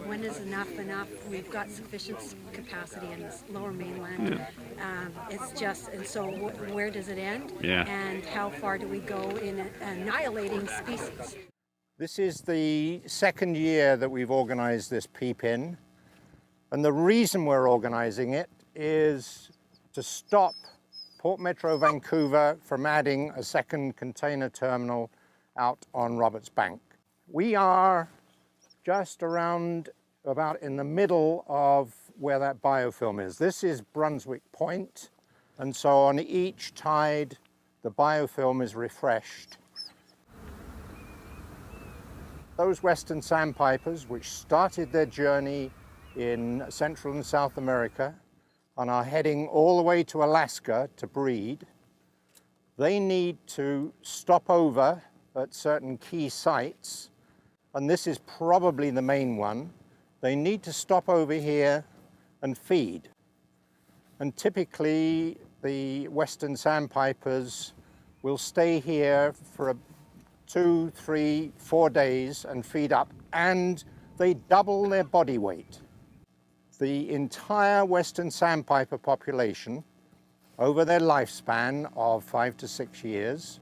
when is enough? We've got sufficient capacity in this lower mainland. It's just, and so where does it end? Yeah. And how far do we go in annihilating species? This is the second year that we've organized this PEEP-In, and the reason we're organizing it is to stop Port Metro Vancouver from adding a second container terminal out on Roberts Bank. We are just around about in the middle of where that biofilm is. This is Brunswick Point, and so on each tide the biofilm is refreshed. Those Western Sandpipers, which started their journey in Central and South America and are heading all the way to Alaska to breed, they need to stop over at certain key sites, and this is probably the main one. They need to stop over here and feed. And typically the Western Sandpipers will stay here for 2, 3, 4 days and feed up, and they double their body weight. The entire Western Sandpiper population, over their lifespan of 5 to 6 years,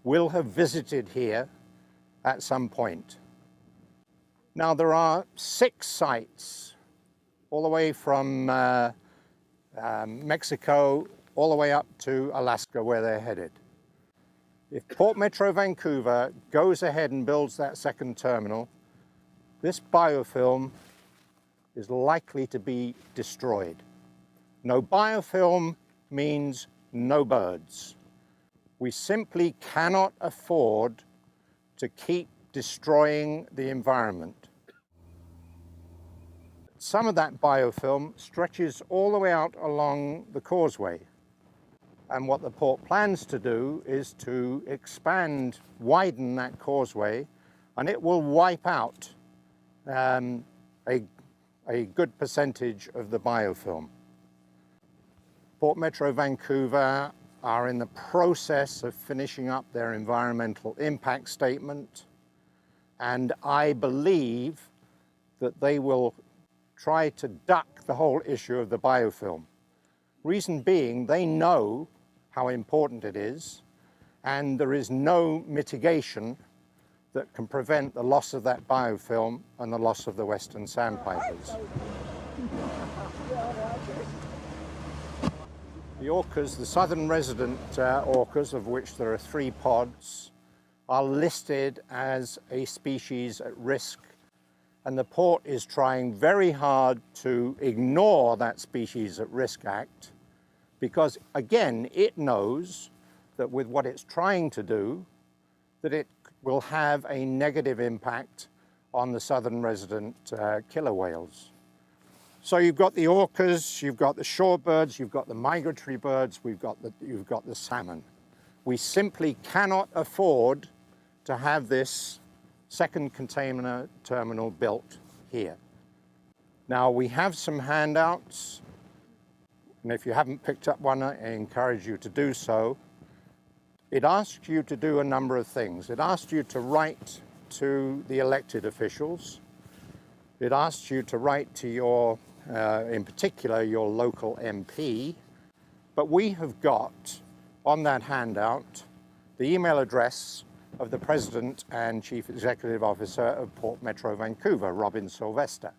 will have visited here at some point. Now there are 6 sites, all the way from Mexico, all the way up to Alaska where they're headed. If Port Metro Vancouver goes ahead and builds that second terminal, this biofilm is likely to be destroyed. No biofilm means no birds. We simply cannot afford to keep destroying the environment. Some of that biofilm stretches all the way out along the causeway. And what the port plans to do is to expand, widen that causeway, and it will wipe out a good percentage of the biofilm. Port Metro Vancouver are in the process of finishing up their environmental impact statement, and I believe that they will try to duck the whole issue of the biofilm. Reason being, they know how important it is, and there is no mitigation that can prevent the loss of that biofilm and the loss of the Western Sandpipers. The orcas, the southern resident orcas, of which there are 3 pods, are listed as a species at risk, and the port is trying very hard to ignore that Species at Risk Act, because again, it knows that with what it's trying to do, that it will have a negative impact on the southern resident killer whales. So you've got the orcas, you've got the shorebirds, you've got the migratory birds, you've got the salmon. We simply cannot afford to have this second container terminal built here. Now we have some handouts, and if you haven't picked up one, I encourage you to do so. It asks you to do a number of things. It asks you to write to the elected officials. It asks you to write to your, in particular, your local MP. But we have got on that handout the email address of the President and Chief Executive Officer of Port Metro Vancouver, Robin Sylvester.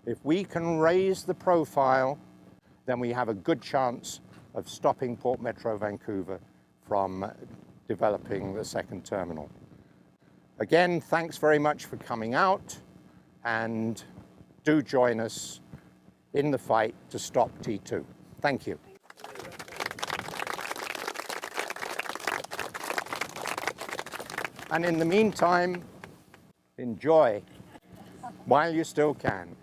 If we can raise the profile, then we have a good chance of stopping Port Metro Vancouver from developing the second terminal. Again, thanks very much for coming out, and do join us in the fight to stop T2. Thank you. And in the meantime, enjoy while you still can.